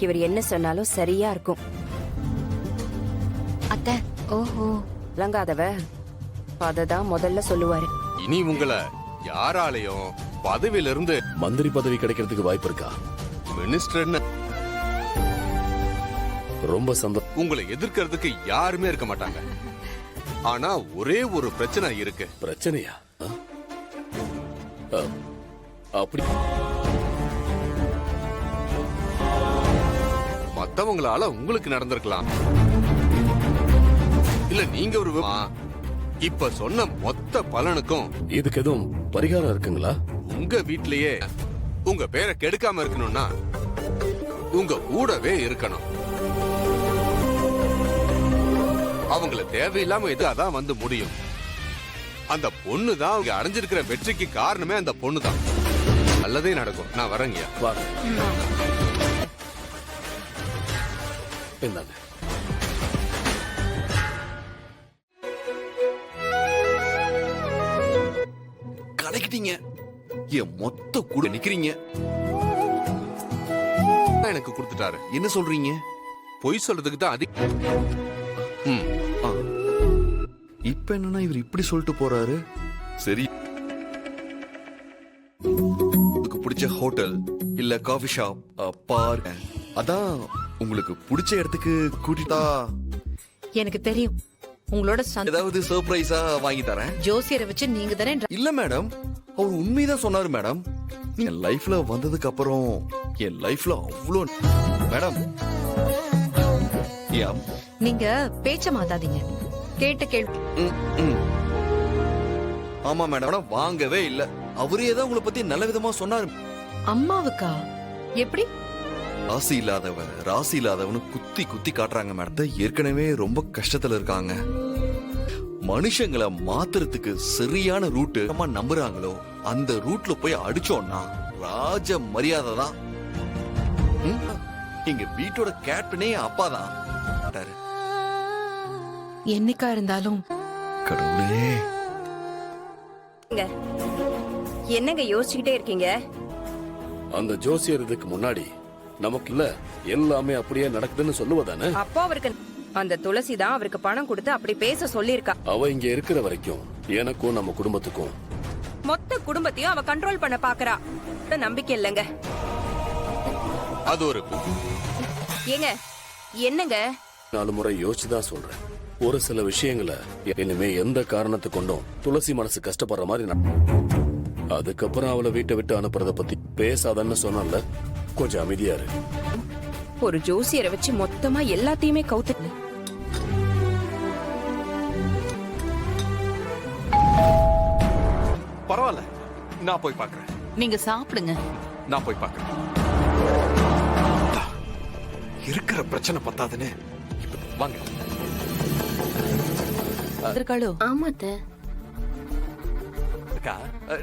இவர் என்ன சொன்னாலும் சரியா இருக்கும். அத்தை. ஓஹோ. விளங்காதவ அததான் முதல்ல சொல்லுவாரு. இனி உங்களை யாராலையும் பதவியிலிருந்து மந்திரி பதவி கிடைக்கிறதுக்கு வாய்ப்பு இருக்கா? மினிஸ்டர்னு ரொம்ப சந்தோஷம். உங்களை எதிர்க்கிறதுக்கு யாருமே இருக்க மாட்டாங்க. ஆனா ஒரே ஒரு பிரச்சனை இருக்கு. பிரச்சனையா? அப்படி மத்தவங்களால உங்களுக்கு நடந்திருக்கலாம். இல்ல நீங்க ஒரு இப்ப சொன்ன மொத்த பலனுக்கும் இதுக்கு எதுவும் பரிகாரம் இருக்குங்களா? உங்க வீட்லயே உங்க பேரை கெடுக்காம இருக்கணும்னா உங்க கூடவே இருக்கணும். அவங்கள தேவையில்லாம எது அதான் வந்து முடியும். அந்த பொண்ணு தான் அவங்க அடைஞ்சிருக்கிற வெற்றிக்கு காரணமே அந்த பொண்ணு தான். நல்லதே நடக்கும். நான் வரேங்க. என்னங்க கலக்கிட்டீங்க. என் மொத்த கூட நிக்கிறீங்க. எனக்கு கொடுத்துட்டாரு. என்ன சொல்றீங்க? பொய் சொல்றதுக்கு தான் இப்ப என்னன்னா இவர் இப்படி சொல்லிட்டு போறாரு. சரி, உங்களுக்கு பிடிச்ச ஹோட்டல் இல்ல காஃபி ஷாப், பார்க், அதான் உங்களுக்கு பிடிச்ச இடத்துக்கு கூட்டிட்டா எனக்கு தெரியும். உங்களோட ஏதாவது சர்ப்ரைஸா வாங்கி தரேன். ஜோசியரை வச்சு நீங்க தானே. இல்ல மேடம், அவர் உண்மைதான் சொன்னாரு மேடம். நீங்க லைஃப்ல வந்ததுக்கு அப்புறம் என் லைஃப்ல அவ்வளோ மேடம். நீங்க பேச்ச மாத்தாதீங்க. கேட்ட கேள்வி. ஆமா மேடம், வாங்கவே இல்ல. அவரே தான் உங்களை பத்தி நல்ல விதமா சொன்னாரு. அம்மாவுக்கா? எப்படி? ராசி இல்லாதவன் ராசி இல்லாதவனு குத்தி குத்தி காட்டுறாங்க மேடம். ஏற்கனவே ரொம்ப கஷ்டத்துல இருக்காங்க. மனுஷங்களை மாத்துறதுக்கு சரியான ரூட் நம்புறாங்களோ அந்த ரூட்ல போய் அடிச்சோம்னா ராஜ மரியாதை தான். எங்க வீட்டோட கேப்டனே அப்பா தான். என்னைக்கா இருந்தாலும் கடவுளே. என்னங்க யோசிச்சுக்கிட்டே இருக்கீங்க? அந்த ஜோசியர் இதுக்கு முன்னாடி நமக்கு இல்ல எல்லாமே அப்படியே நடக்குதுன்னு சொல்லுவதானே? அப்போ அவருக்கு அந்த துளசி தான் அவருக்கு பணம் கொடுத்து அப்படி பேச சொல்லியிருக்கா. அவ இங்க இருக்கிற வரைக்கும் எனக்கும் நம்ம குடும்பத்துக்கும் மொத்த குடும்பத்தையும் அவ கண்ட்ரோல் பண்ண பாக்குறா. நம்பிக்கை இல்லங்க. அது ஒரு ஏங்க என்னங்க 4 முறை யோசிச்சுதான் சொல்றேன். ஒரு சில விஷயங்களை இனிமே எந்த காரணத்தை கொண்டும் துளசி மனசு கஷ்டப்படுற மாதிரி அதுக்கப்புறம் அவளை வீட்டை விட்டு அனுப்புறத பத்தி பேசாதன்னு சொன்னால கொஞ்சம் அமைதியா இரு. ஒரு ஜோசியரை வச்சு மொத்தமா எல்லாத்தையுமே கவுத்து. பரவாயில்ல, நான் போய் பாக்குறேன். நீங்க சாப்பிடுங்க. நான் போய் பாக்குறேன். இருக்கிற பிரச்சனை பத்தாதுன்னு வாங்க. ஆமாத்த.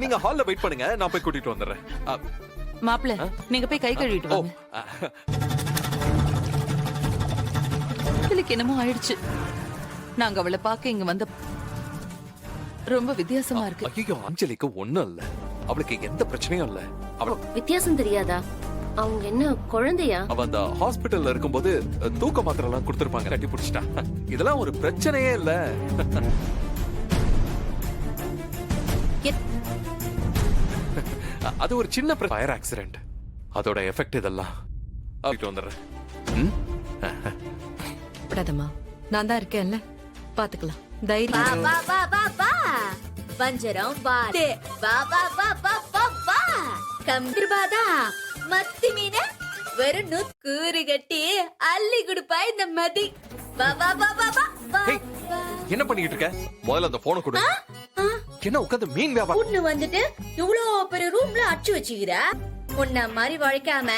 நீங்க ஹால்ல வெயிட் பண்ணுங்க, நான் போய் கூட்டிட்டு வந்துடுறேன். மாப்பிள்ள, நீங்க போய் கை கழுவிட்டு வாங்க. என்னமோ ஆயிடுச்சு. நாங்க அவளை பார்க்க இங்க வந்த ரொம்ப வித்தியாசமா இருக்கு. ஐயோ, அஞ்சலிக்கு ஒண்ணும் இல்ல. அவளுக்கு எந்த பிரச்சனையும் இல்ல. வித்தியாசம் தெரியாதா? அவங்க என்ன குழந்தையா? அவ அந்த ஹாஸ்பிடல்ல இருக்கும்போது தூக்க மாத்திரை எல்லாம் கொடுத்திருப்பாங்க. கட்டி பிடிச்சிட்டா. இதெல்லாம் ஒரு பிரச்சனையே இல்ல. அது ஒரு சின்ன ஃபயர் ஆக்சிடென்ட். அதோட எஃபெக்ட் இதெல்லாம். வந்துடுறேன். நான் தான் இருக்கேன்ல, பாத்துக்கலாம். தைரியம். வஞ்சரம் பாரு. கம்பிர்பாதா மத்தி மீன வெறும் கூறு கட்டி அள்ளி கொடுப்பா இந்த மதி. என்ன பண்ணிட்டு இருக்க? முதல்ல அந்த போனை கொடு. என்ன உட்கார்ந்து மீன் வியாபாரம்? பொண்ணு வந்துட்டு இவ்வளவு பெரிய ரூம்ல அடிச்சு வச்சுக்கிற. உன்ன மாதிரி வளைக்காம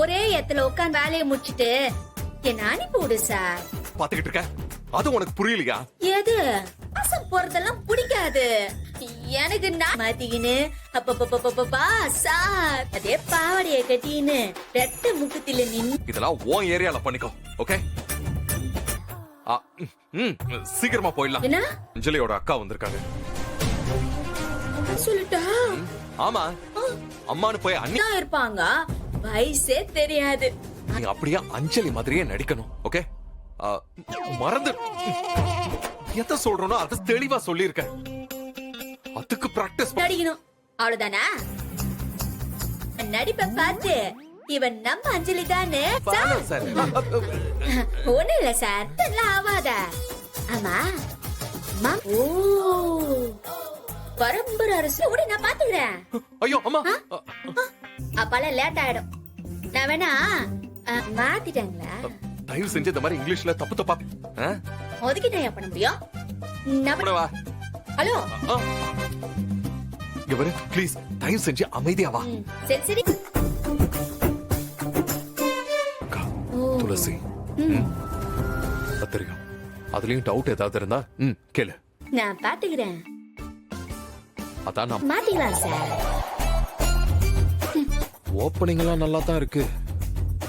ஒரே இடத்துல உட்கார்ந்து வேலையை முடிச்சிட்டு என்ன அனுப்பிவிடு சார். பாத்துக்கிட்டு இருக்க? அது உனக்கு புரியலையா? எது மாசம் போறதெல்லாம் பிடிக்காது எனக்கு. நான் மாத்திக்கின்னு அப்பப்பா சார் அதே பாவடைய கட்டின்னு ரெட்ட முக்கத்தில நின்னு. இதெல்லாம் உன் ஏரியால பண்ணிக்கோ. ஓகே, சீக்கிரமா போயிடலாம். என்ன? அஞ்சலியோட அக்கா வந்திருக்காங்க. சொல்லிட்டா? ஆமா, அம்மானு போய் அண்ணி இருப்பாங்க. வயசே தெரியாது. நீ அப்படியே அஞ்சலி மாதிரியே நடிக்கணும் ஓகே மறந்து எதை சொல்றனோ அதை தெளிவா சொல்லியிருக்கேன் அதுக்கு பிராக்டிஸ் நடிக்கணும் அவ்வளவுதானா? நடிப்பை பார்த்து இவன் நம்ம அஞ்சலி தானே சார். சார் ஒண்ணு இல்ல சார், இதெல்லாம் ஆவாத. ஆமா ஓ பரம்பரை அரசு கூட நான் பாத்துக்கிறேன். ஐயோ அம்மா அப்பெல்லாம் லேட் ஆயிடும். நான் வேணா மாத்திட்டாங்களா? தயவு செஞ்சு இந்த மாதிரி இங்கிலீஷ்ல தப்பு தப்பா ஒதுக்கிட்டேன் பண்ண முடியும். நான் வா ஹலோ இவரு ப்ளீஸ் தயவு செஞ்சு அமைதியா வா. சரி சரி. அக்கா, துளசி தெரியும் அதுலயும் டவுட் ஏதாவது இருந்தா கேளு. நான் பாத்துக்கிறேன். அதான் நான் மாத்திக்கலாம் சார். ஓப்பனிங் எல்லாம் நல்லா தான் இருக்கு.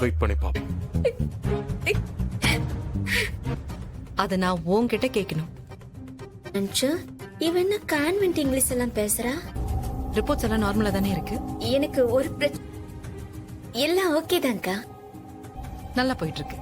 வெயிட் பண்ணி பாப்போம். அத நான் உன்கிட்ட கேட்கணும். அஞ்சு இவன் என்ன கான்வென்ட் இங்கிலீஷ் எல்லாம் பேசுறா? ரிப்போர்ட்ஸ் எல்லாம் நார்மலா தானே இருக்கு. எனக்கு ஒரு எல்லாம் ஓகே தான்க்கா. நல்லா போயிட்டு இருக்கு.